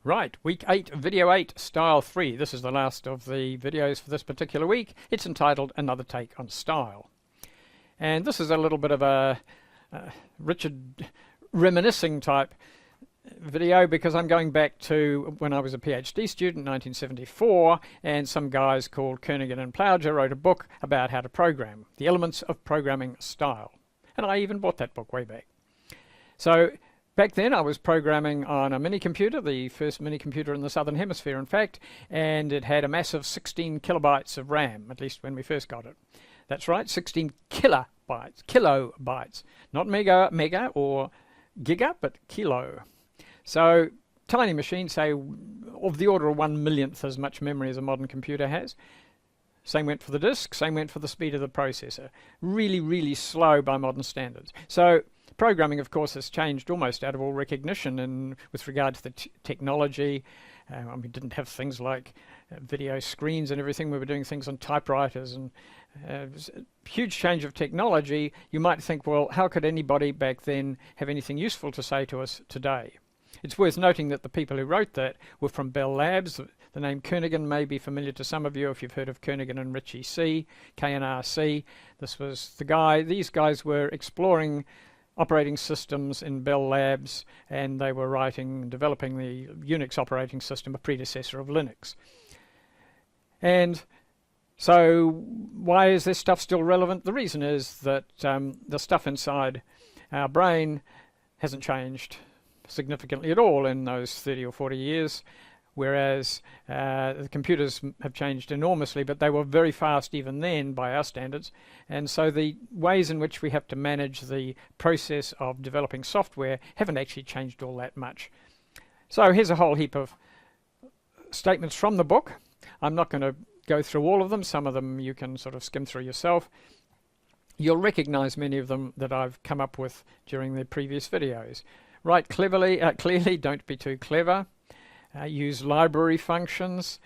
Right, week 8, video 8, style 3. This is the last of the videos for this particular week. It's entitled Another Take on Style. And this is a little bit of a Richard reminiscing type video because I'm going back to when I was a PhD student, 1974, and some guys called Kernighan and Plowger wrote a book about how to program, the elements of programming style. And I even bought that book way back. So back then I was programming on a mini computer, the first mini computer in the southern hemisphere in fact, and it had a massive 16 kilobytes of RAM, at least when we first got it. That's right, 16 kilobytes, not mega or giga, but kilo. So tiny machine, say of the order of 1/1,000,000th as much memory as a modern computer has. Same went for the disk, same went for the speed of the processor. Really, really slow by modern standards. So programming, of course, has changed almost out of all recognition and with regard to the technology. We didn't have things like video screens and everything. We were doing things on typewriters, and it was a huge change of technology. You might think, well, how could anybody back then have anything useful to say to us today? It's worth noting that the people who wrote that were from Bell Labs. The name Kernighan may be familiar to some of you if you've heard of Kernighan and Ritchie C, KNRC. This was the guy. These guys were exploring operating systems in Bell Labs, and they were developing the Unix operating system, a predecessor of Linux. And so why is this stuff still relevant? The reason is that the stuff inside our brain hasn't changed significantly at all in those 30 or 40 years, whereas the computers have changed enormously, but they were very fast even then by our standards. And so the ways in which we have to manage the process of developing software haven't actually changed all that much. So here's a whole heap of statements from the book. I'm not going to go through all of them. Some of them you can sort of skim through yourself. You'll recognize many of them that I've come up with during the previous videos. Write clearly, don't be too clever. Use library functions.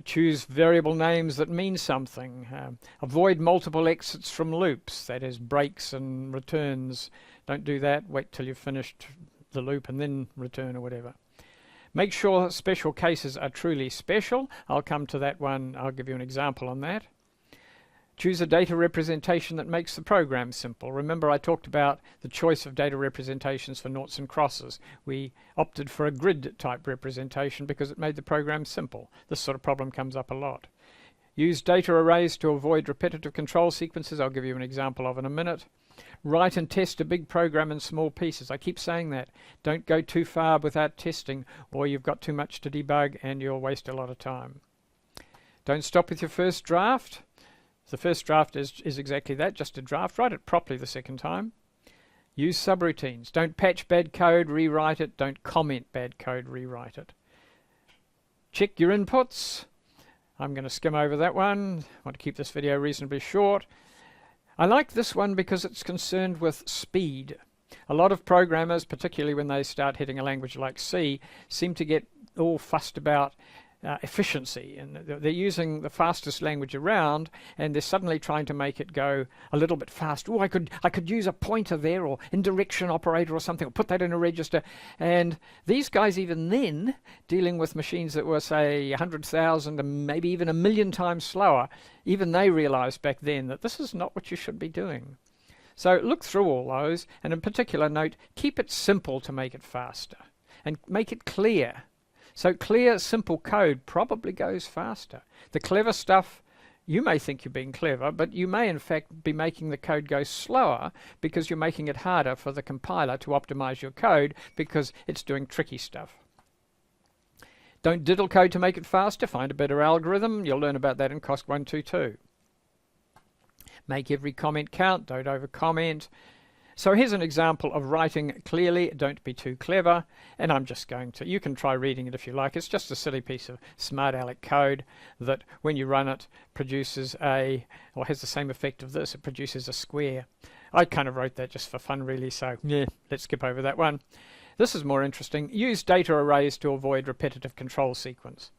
Choose variable names that mean something. Avoid multiple exits from loops, that is breaks and returns. Don't do that. Wait till you've finished the loop and then return or whatever. Make sure special cases are truly special. I'll come to that one. I'll give you an example on that. Choose a data representation that makes the program simple. Remember, I talked about the choice of data representations for noughts and crosses. We opted for a grid type representation because it made the program simple. This sort of problem comes up a lot. Use data arrays to avoid repetitive control sequences. I'll give you an example of in a minute. Write and test a big program in small pieces. I keep saying that. Don't go too far without testing, or you've got too much to debug and you'll waste a lot of time. Don't stop with your first draft. The first draft is exactly that, just a draft. Write it properly the second time. Use subroutines. Don't patch bad code, rewrite it. Don't comment bad code, rewrite it. Check your inputs. I'm going to skim over that one. I want to keep this video reasonably short. I like this one because it's concerned with speed. A lot of programmers, particularly when they start hitting a language like C, seem to get all fussed about efficiency, and they're using the fastest language around, and they're suddenly trying to make it go a little bit fast. Oh, I could use a pointer there, or indirection operator or something, or put that in a register. And these guys, even then, dealing with machines that were, say, 100,000 and maybe even 1,000,000 times slower, even they realized back then that this is not what you should be doing. So look through all those, and in particular note, keep it simple to make it faster, and make it clear. So clear, simple code probably goes faster. The clever stuff, you may think you're being clever, but you may in fact be making the code go slower because you're making it harder for the compiler to optimize your code because it's doing tricky stuff. Don't diddle code to make it faster. Find a better algorithm. You'll learn about that in COSC 122. Make every comment count. Don't over-comment. So here's an example of writing clearly, don't be too clever, and I'm just going to, you can try reading it if you like. It's just a silly piece of smart aleck code that when you run it produces or has the same effect of this, it produces a square. I kind of wrote that just for fun really, so yeah, let's skip over that one. This is more interesting. Use data arrays to avoid repetitive control sequences.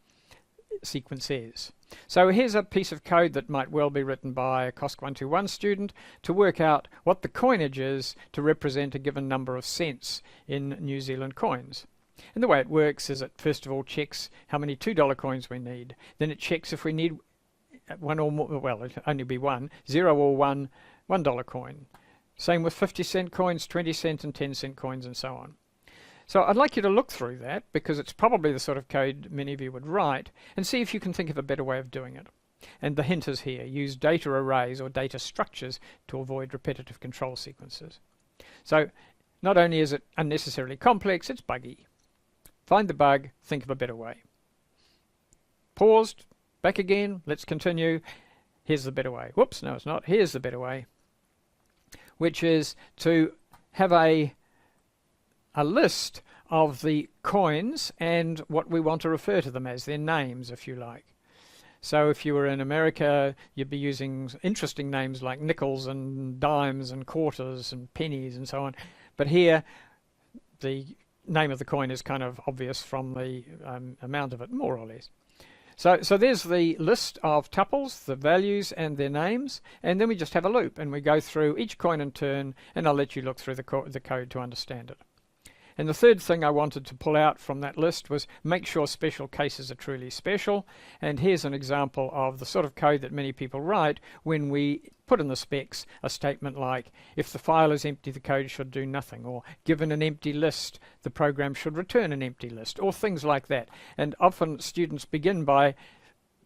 So here's a piece of code that might well be written by a COSC 121 student to work out what the coinage is to represent a given number of cents in New Zealand coins. And the way it works is it first of all checks how many $2 coins we need. Then it checks if we need one or more, well, it'll only be one, 0 or $1 coin. Same with 50-cent coins, 20-cent and 10-cent coins, and so on. So I'd like you to look through that, because it's probably the sort of code many of you would write, and see if you can think of a better way of doing it. And the hint is here: use data arrays or data structures to avoid repetitive control sequences. So not only is it unnecessarily complex, it's buggy. Find the bug, think of a better way. Paused, back again, let's continue. Here's the better way. Whoops, no it's not. Here's the better way, which is to have a list of the coins and what we want to refer to them as, their names if you like. So if you were in America, you'd be using interesting names like nickels and dimes and quarters and pennies and so on. But here, the name of the coin is kind of obvious from the amount of it, more or less. So there's the list of tuples, the values and their names, and then we just have a loop and we go through each coin in turn, and I'll let you look through the code to understand it. And the third thing I wanted to pull out from that list was make sure special cases are truly special. And here's an example of the sort of code that many people write when we put in the specs a statement like, if the file is empty, the code should do nothing, or given an empty list, the program should return an empty list, or things like that. And often students begin by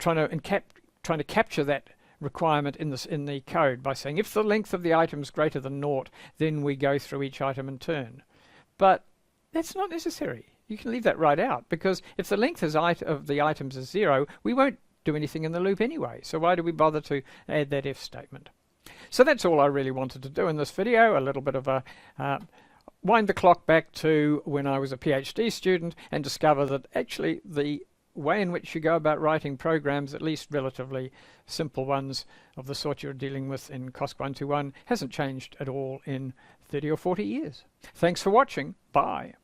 trying to capture that requirement in the code by saying, if the length of the item is greater than 0, then we go through each item in turn. But that's not necessary. You can leave that right out, because if the length of the items is 0, we won't do anything in the loop anyway. So why do we bother to add that if statement? So that's all I really wanted to do in this video, a little bit of a wind the clock back to when I was a PhD student and discover that actually the way in which you go about writing programs, at least relatively simple ones of the sort you're dealing with in COSC 121, hasn't changed at all in 30 or 40 years. Thanks for watching. Bye.